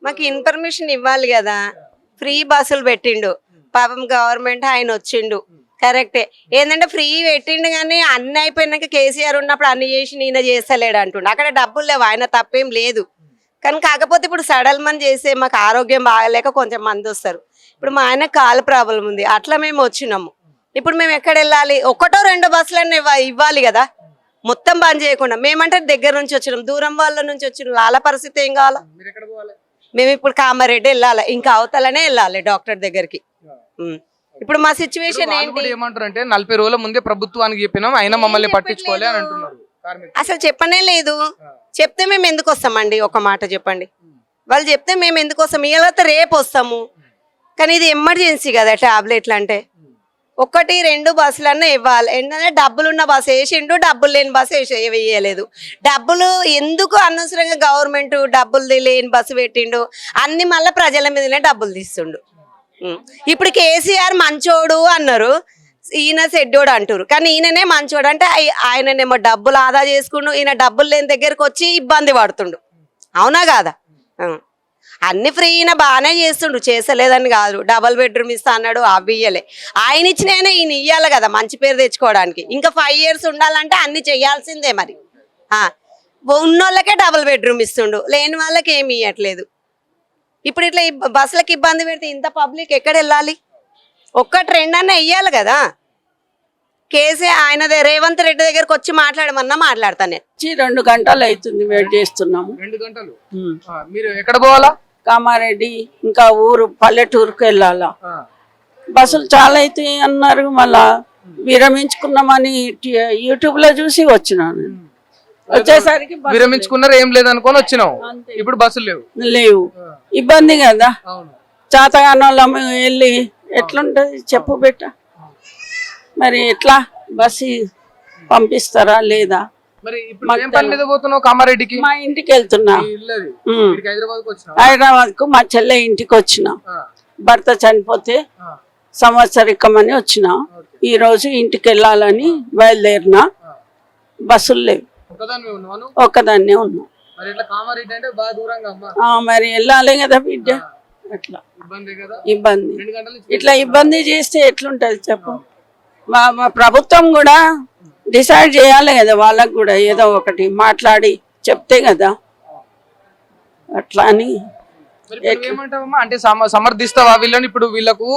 మాకు ఇన్ఫర్మేషన్ ఇవ్వాలి కదా. ఫ్రీ బస్సులు పెట్టిండు పాపం, గవర్నమెంట్ ఆయన వచ్చిండు కరెక్టే. ఏంటంటే ఫ్రీ పెట్టిండు కానీ అన్ని అయిపోయినాక కేసీఆర్ ఉన్నప్పుడు అన్ని చేసి ఈయన చేస్తలేడు అంటుండు. అక్కడ డబ్బులు లేవు, ఆయన తప్పేం లేదు. కానీ కాకపోతే ఇప్పుడు సడల్మని చేసే మాకు ఆరోగ్యం బాగలేక కొంచెం మంది వస్తారు. ఇప్పుడు మా ఆయన కాలు ప్రాబ్లం ఉంది, అట్లా మేము వచ్చినాము. ఇప్పుడు మేము ఎక్కడ వెళ్ళాలి? ఒకటో రెండో బస్సులన్నీ ఇవ్వాలి కదా, మొత్తం బంద్ చేయకుండా. మేమంటే దగ్గర నుంచి వచ్చినాం, దూరం వాళ్ళ నుంచి వచ్చినాం. వాళ్ళ పరిస్థితి ఏం కావాలా? మేము ఇప్పుడు కామారెడ్డి వెళ్ళాలి, ఇంకా అవతలనే వెళ్ళాలి డాక్టర్ దగ్గరికి. ఇప్పుడు మా సిచ్యువేషన్ ఏంటి? ఏమంటారంటే 40 రోజుల ముందే ప్రభుత్వానికి చెప్పినాం, అయినా మమ్మల్ని పట్టించుకోలే అని అంటున్నారు. అసలు చెప్పనే లేదు. చెప్తే మేము ఎందుకు వస్తామండి? ఒక మాట చెప్పండి. వాళ్ళు చెప్తే మేము ఎందుకు వస్తాం? ఇవాళ రేపు వస్తాము, కానీ ఇది ఎమర్జెన్సీ కదా టాబ్లెట్లు అంటే. 1-2 బస్సులన్నా ఇవ్వాలి. ఏంటంటే డబ్బులు ఉన్న బస్సు వేసిండు, డబ్బులు లేని బస్సు వేయలేదు. డబ్బులు ఎందుకు అనవసరంగా గవర్నమెంట్ డబ్బులు లేని బస్సు పెట్టిండు, అన్ని మళ్ళీ ప్రజల మీదనే డబ్బులు తీస్తుండు. ఇప్పుడు కేసీఆర్ మంచోడు అన్నారు, ఈయన సెడ్డోడు అంటారు. కానీ ఈయననే మంచోడు అంటే ఆయననేమో డబ్బులు ఆదా చేసుకుండు, ఈయన డబ్బులు లేని దగ్గరకు వచ్చి ఇబ్బంది పడుతుండు. అవునా కాదా? అన్ని ఫ్రీ ఈయన బాగానే చేస్తుండు, చేసలేదని కాదు. డబల్ బెడ్రూమ్ ఇస్తా అన్నాడు, అవి ఇయ్యలే. ఆయన ఇచ్చినైనా ఈయన ఇయ్యాలి కదా మంచి పేరు తెచ్చుకోవడానికి. ఇంకా 5 years ఉండాలంటే అన్ని చెయ్యాల్సిందే మరి. ఉన్నోళ్ళకే డబల్ బెడ్రూమ్ ఇస్తుండు, లేని వాళ్ళకి ఏమి ఇవ్వట్లేదు. ఇప్పుడు ఇట్లా బస్సులకు ఇబ్బంది పెడితే ఇంత పబ్లిక్ ఎక్కడ వెళ్ళాలి? 1-2 అన్నా ఇయ్యాలి కదా. ఆయన రేవంత్ రెడ్డి దగ్గరకు వచ్చి మాట్లాడమన్నా మాట్లాడతాను. 2 గంటలు అవుతుంది వెయిట్ చేస్తున్నాము. 2 గంటలు? మీరు ఎక్కడ పోవాలా? కామారెడ్డి, ఇంకా ఊరు పల్లెటూరుకు వెళ్ళాలా. బస్సులు చాలా అవుతాయి అన్నారు, మళ్ళా విరమించుకున్నామని యూట్యూబ్ లో చూసి వచ్చినాను. వచ్చేసరికి విరమించుకున్నారు, ఏం లేదనుకొని వచ్చినావు. ఇప్పుడు బస్సులు లేవు, ఇబ్బంది కదా. చేతగానోళ్ళం వెళ్ళి ఎట్లుంటది చెప్పు బిడ్డ. మరి ఎట్లా బస్సు పంపిస్తారా లేదా? కామారెడ్డికి మా ఇంటికి వెళ్తున్నా, హైదరాబాద్ కు మా చెల్లె ఇంటికి వచ్చిన. భర్త చనిపోతే సంవత్సరికమని వచ్చిన. ఈ రోజు ఇంటికి వెళ్ళాలని బయలుదేరినా, బస్సులు లేవు, ఒక్కదాన్నే ఉన్నా. మరి వెళ్ళాలి కదా బిడ్డ. అట్లా ఇబ్బంది, ఇట్లా ఇబ్బంది చేస్తే ఎట్లుంటది చెప్పు. మా ప్రభుత్వం కూడా డిసైడ్ చేయాలి కదా, వాళ్ళకు కూడా ఏదో ఒకటి మాట్లాడి చెప్తే కదా. అట్లా అని ఏమంటావమ్మా? అంటే సమర్థిస్తావా వీళ్ళని? ఇప్పుడు వీళ్ళకు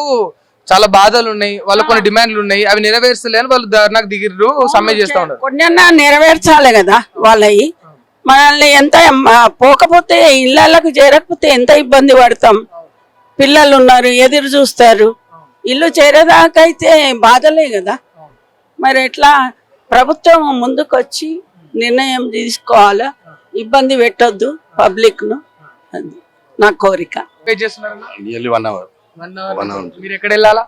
చాలా బాధలు ఉన్నాయి, వాళ్ళకు కొన్ని డిమాండ్లు ఉన్నాయి, అవి నెరవేర్చలేని వాళ్ళు ధర్నాకు దిగిర్రు, సమ్మె చేస్తా ఉన్నారు. కొన్ని నెరవేర్చాలి కదా వాళ్ళవి. మనల్ని ఎంత పోకపోతే ఇళ్ళకు చేరకపోతే ఎంత ఇబ్బంది పడతాం. పిల్లలు ఉన్నారు, ఎదురు చూస్తారు. ఇల్లు చేరేదాకైతే బాధలే కదా. మరి ఎట్లా ప్రభుత్వం ముందుకు వచ్చి నిర్ణయం తీసుకోవాలా, ఇబ్బంది పెట్టొద్దు పబ్లిక్ ను. అది నా కోరిక. మీరు ఎక్కడ వెళ్ళాలా?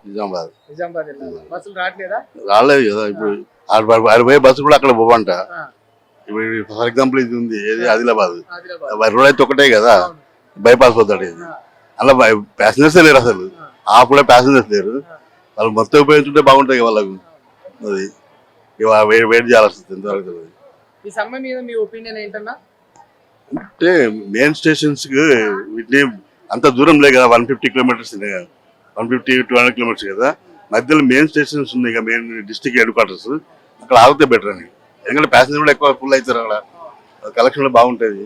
రాలేదు కదా. ఇప్పుడు 60 బస్సు కూడా అక్కడ పోవంట. ఇప్పుడు ఫర్ ఎగ్జాంపుల్ ఇది ఉంది, ఏది ఆదిలాబాద్ రోడ్ అయితే ఒకటే కదా, బైపాస్ పోతాడు. ఇది అలా ప్యాసింజర్స్ లేరు అసలు, కూడా ప్యాసింజర్స్ లేరు. వాళ్ళు మొత్తం ఉపయోగించుంటే బాగుంటాయి వాళ్ళకు. అది వెయిట్ చేయాల్సి వస్తుంది. అంటే మెయిన్ స్టేషన్స్ కి వీటిని అంత దూరం లేదు కదా, 150 kilometers 150-200 kilometers కదా. మధ్యలో మెయిన్ స్టేషన్స్ ఉన్నాయి కదా, మెయిన్ డిస్ట్రిక్ట్ హెడ్ క్వార్టర్స్, అక్కడ ఆగితే బెటర్ అని. ఎందుకంటే ప్యాసింజర్ కూడా ఎక్కువ ఫుల్ అవుతారు, అక్కడ కలెక్షన్ కూడా బాగుంటుంది.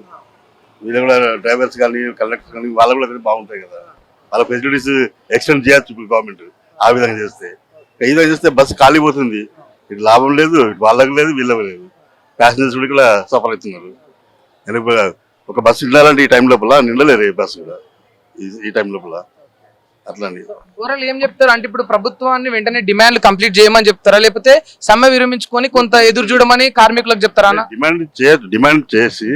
వీళ్ళు కూడా డ్రైవర్స్ కానీ కండక్టర్స్ కానీ వాళ్ళు కూడా బాగుంటాయి కదా. వాళ్ళ ఫెసిలిటీస్ ఎక్స్టెండ్ చేయొచ్చు గవర్నమెంట్. ఆ విధంగా చేస్తే ఈ విధంగా చేస్తే బస్సు ఖాళీ పోతుంది. ఇటు లాభం లేదు, వాళ్ళకి లేదు, వీళ్ళకి లేదు. ప్యాసింజర్స్ కూడా సఫర్ అవుతున్నారు. ఒక బస్సు నిండాలంటే ఈ టైం లోపల నిండలేరు, ఏ బస్సు కూడా ఈ టైం లోపల. అట్లా ఓవరాల్ ఏం చెప్తారు అంటే, ఇప్పుడు ప్రభుత్వాన్ని వెంటనే డిమాండ్లు కంప్లీట్ చేయమని చెప్తారా, లేకపోతే సమ్మె విరమించుకొని కొంత ఎదురు చూడమని కార్మికులకు చెప్తారా? డిమాండ్ చేసి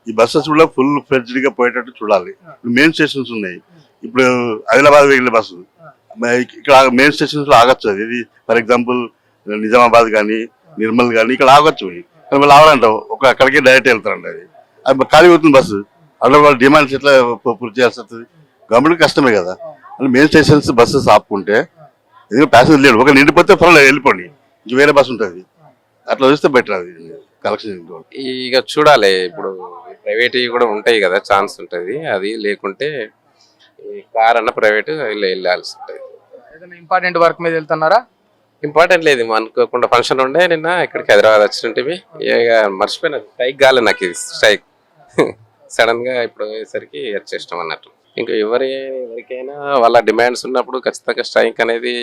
ఈ బస్సెస్ కూడా ఫుల్ ఫ్లెడ్జ్డ్ గా పోయేటట్టు చూడాలి. మెయిన్ స్టేషన్స్ ఉన్నాయి. ఇప్పుడు ఆదిలాబాద్ వెళ్ళే బస్సు ఇక్కడ మెయిన్ స్టేషన్స్ లో ఆగొచ్చు. ఇది ఫర్ ఎగ్జాంపుల్ నిజామాబాద్ కానీ నిర్మల్ కానీ ఇక్కడ ఆగొచ్చు. కానీ వాళ్ళు ఆవాలంటాం, అక్కడికే డైరెక్ట్ వెళ్తారంట. అది ఖాళీ అవుతుంది బస్సు. అట్లా వాళ్ళ డిమాండ్స్ ఎట్లా పూర్తి చేయాల్సి వస్తుంది? గవర్నమెంట్ కష్టమే కదా. అంటే మెయిన్ స్టేషన్స్ బస్సెస్ ఆపుకుంటే, ఎందుకంటే ప్యాసింజర్ లేడు, ఒక నిండిపోతే పర్వాలేదు వెళ్ళిపోండి, ఇంక వేరే బస్సు ఉంటుంది. అట్లా చూస్తే బెటర్ అది కలెక్షన్. ఇక చూడాలి ఇప్పుడు ప్రైవేట్ కూడా ఉంటాయి కదా, ఛాన్స్ ఉంటుంది. అది లేకుంటే ఈ కార్ అన్న ప్రైవేట్ వెళ్ళాల్సి ఉంటుంది. ఏదైనా ఇంపార్టెంట్ వర్క్ మీద వెళ్తున్నారా? ఇంపార్టెంట్ లేదు, అనుకోకుండా ఫంక్షన్ ఉండే నిన్న ఇక్కడికి హైదరాబాద్ వచ్చినట్టు ఇక మర్చిపోయినా. స్ట్రైక్ కాలే నాకు, ఇది స్ట్రైక్ సడన్ గా ఇప్పుడు అయ్యేసరికి వచ్చేసినాం అన్నట్టు. ఇంకా ఎవరికైనా వాళ్ళ డిమాండ్స్ ఉన్నప్పుడు ఖచ్చితంగా స్ట్రైక్ అనేది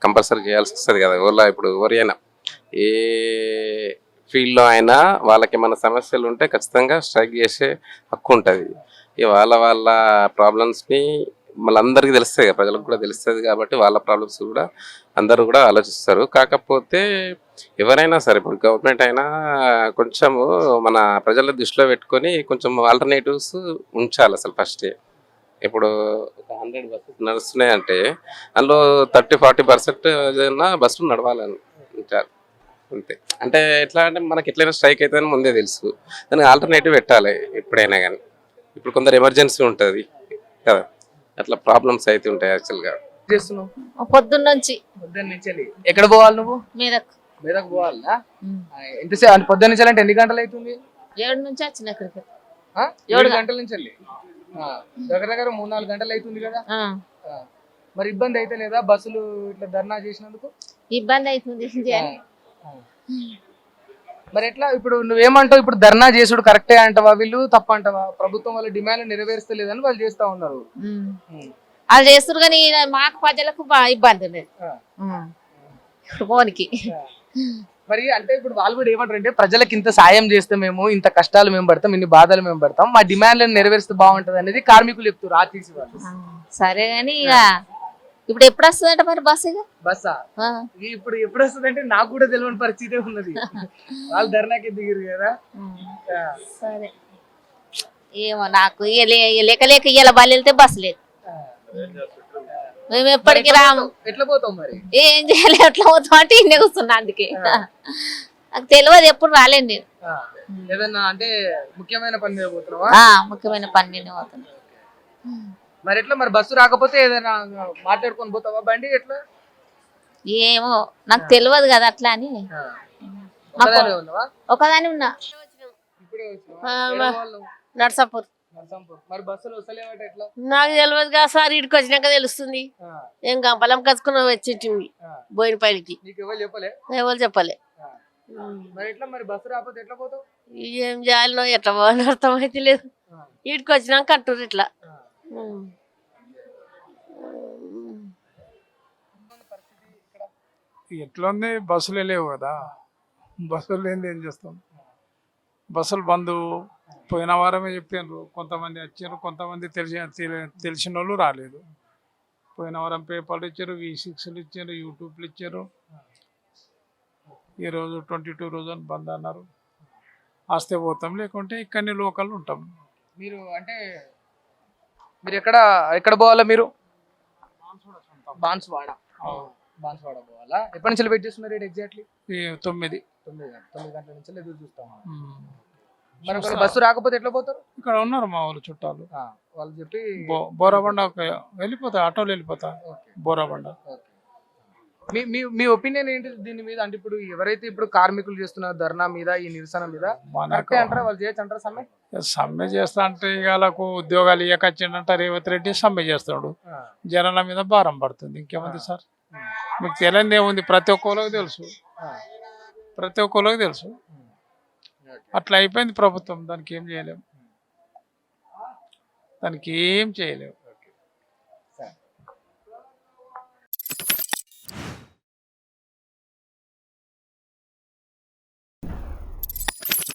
కంపల్సరీ చేయాల్సి వస్తుంది కదా. ఇప్పుడు ఎవరైనా ఏ ఫీల్డ్లో అయినా వాళ్ళకి ఏమైనా సమస్యలు ఉంటే ఖచ్చితంగా స్ట్రైక్ చేసే హక్కు ఉంటుంది. ఇక వాళ్ళ ప్రాబ్లమ్స్ని మళ్ళీ అందరికీ తెలుస్తుంది కదా, ప్రజలకు కూడా తెలుస్తుంది కాబట్టి వాళ్ళ ప్రాబ్లమ్స్ కూడా అందరూ కూడా ఆలోచిస్తారు. కాకపోతే ఎవరైనా సరే, ఇప్పుడు గవర్నమెంట్ అయినా కొంచెము మన ప్రజల దృష్టిలో పెట్టుకొని కొంచెం ఆల్టర్నేటివ్స్ ఉంచాలి అసలు ఫస్ట్. ఇప్పుడు ఒక 100 బస్సెస్ నడుస్తున్నాయి అంటే అందులో 30-40% బస్సులు నడవాలని ఉంటారు అంతే. అంటే ఎట్లా అంటే మనకి ఎట్లయినా స్ట్రైక్ అవుతుందని ముందే తెలుసు, దానికి ఆల్టర్నేటివ్ పెట్టాలి ఎప్పుడైనా కానీ. ఇప్పుడు కొందరు ఎమర్జెన్సీ ఉంటుంది కదా, అట్లా ప్రాబ్లమ్స్ అయితే ఉంటాయి యాక్చువల్గా. చేస్తున్నావు పొద్దున్న నుంచి ఎక్కడ పోవాలి నువ్వు? మీదకు మీదకు పోవాలా? ఎంతసేపు అంటే పొద్దున్న నుంచి అంటే ఎన్ని గంటలు అవుతుంది? 7 నుంచి వచ్చిన ఇక్కడికి. 7 గంటల నుంచి వెళ్ళి దగ్గర దగ్గర 3-4 గంటలు అవుతుంది కదా. మరి ఇబ్బంది అయితే లేదా బస్సులు ఇట్లా ధర్నా చేసినందుకు? ఇబ్బంది అవుతుంది. మరి ఎట్లా ఇప్పుడు నువ్వేమంటావు? ఇప్పుడు ధర్నా చేసుడు కరెక్టే అంటావా, వీళ్ళు తప్ప అంటావా? ప్రభుత్వం వాళ్ళ డిమాండ్ నెరవేర్చలేదని వాళ్ళు చేస్తా ఉన్నారు. వాళ్ళు చేస్తారు కానీ మాకు ప్రజలకు ఇబ్బంది ఉండేది ఇప్పుడు పోనికి. మరి అంటే ఇప్పుడు వాళ్ళు కూడా ఏమంటారు అంటే, ప్రజలకు ఇంత సాయం చేస్తే మేము ఇంత కష్టాలు మేము పడతాం, ఇన్ని బాధలు మేము పడతాం, మా డిమాండ్లను నెరవేరిస్తే బాగుంటది అనేది కార్మికులు చెప్తారు, ఆర్టీసీ వాళ్ళు. సరే గాని ఇక ఇప్పుడు ఎప్పుడు వస్తుందంట మరి బస్సు? ఇక బస్సా ఇప్పుడు ఎప్పుడు వస్తుంది అంటే నాకు కూడా తెలియని పరిస్థితి ఉన్నది. వాళ్ళు ధర్నాకి దిగిరు కదా. సరే ఏమో నాకు లేక లేక ఇవాళ బలి వెళ్తే బస్సు లేదు, మేము ఎప్పటికి రాము. ఎట్లా పోతాం మరి? ఏం చేయాలి, ఎట్లా పోతాం అంటే ఇన్నే కూర్చున్నా. అందుకే నాకు తెలియదు, ఎప్పుడు రాలేండి నేను. ఏదన్నా అంటే ముఖ్యమైన పని మీద పోతున్నావా? ముఖ్యమైన పని మీద పోతున్నా. మరి ఎట్లా మరి బస్సు రాకపోతే ఏదైనా మాట్లాడుకొని పోతావా బండి? ఎట్లా ఏమో నాకు తెలియదు కదా అట్లా అని. ఒకదాని ఉన్నా నర్సాపూర్. మరి బస్సులు వస్తలేవట ఎట్లా? నాకు తెలియదు కదా సార్, ఇడికి వచ్చినాక తెలుస్తుంది. ఏం గంపలం కచ్చుకున్నా వచ్చింది బోయినపల్లికి. నీకు ఎవరు చెప్పలే? ఎవరు చెప్పలే. మరి ఎట్లా మరి బస్సు రాకపోతే ఎట్లా పోతావు? ఏం చేయాలనో ఎట్లా పోవాలని అర్థం అయితే లేదు. ఇడికి వచ్చినాక అంటారు ఇట్లా. ఎట్లుంది, బస్సులు లేవు కదా. బస్సులు లేని ఏం చేస్తాం? బస్సులు బంద్. పోయిన వారమే చెప్పారు, కొంతమంది వచ్చారు, కొంతమంది తెలిసిన వాళ్ళు రాలేదు. పోయిన వారం పేపర్లు ఇచ్చారు, V6లు ఇచ్చారు, యూట్యూబ్లు ఇచ్చారు. ఈరోజు 22 రోజులు బంద్ అన్నారు. వస్తే పోతాం, లేకుంటే ఇక్కడనే లోకల్ ఉంటాం. మీరు అంటే మీరు ఎక్కడ పోవాలా? మీరు బాన్స్వాడ పోవాలా? ఎప్పటి నుంచి వెయిట్ చేస్తున్నారు ఎగ్జాక్ట్లీ? 9 గంటల నుంచి ఎదురు చూస్తాం. మరి బస్సు రాకపోతే ఎట్లా పోతారు? ఇక్కడ ఉన్నారు మా వాళ్ళు చుట్టాలు, వాళ్ళు చెప్పి బోరాబండ వెళ్ళిపోతా, ఆటోలు వెళ్ళిపోతా బోరాబండ. మీ ఒపీనియన్ ఏంటి దీని మీద? అంటే ఇప్పుడు ఎవరైతే ఇప్పుడు కార్మికులు చేస్తున్నారు ధర్నా మీద, ఈ నిరసన మీద, అంటారా వాళ్ళు చేయొచ్చు అంటారా సమ్మె? సమ్మె చేస్తా అంటే ఇక వాళ్ళకు ఉద్యోగాలు ఇవ్వకొచ్చిందంట రేవంత్ రెడ్డి సమ్మె చేస్తాడు, జనాల మీద భారం పడుతుంది. ఇంకేముంది సార్, మీకు తెలియదు ఏముంది, ప్రతి ఒక్కరికి తెలుసు, ప్రతి ఒక్కరికి తెలుసు. అట్లా అయిపోయింది ప్రభుత్వం, దానికి ఏం చేయలేము, దానికి ఏం చేయలేము.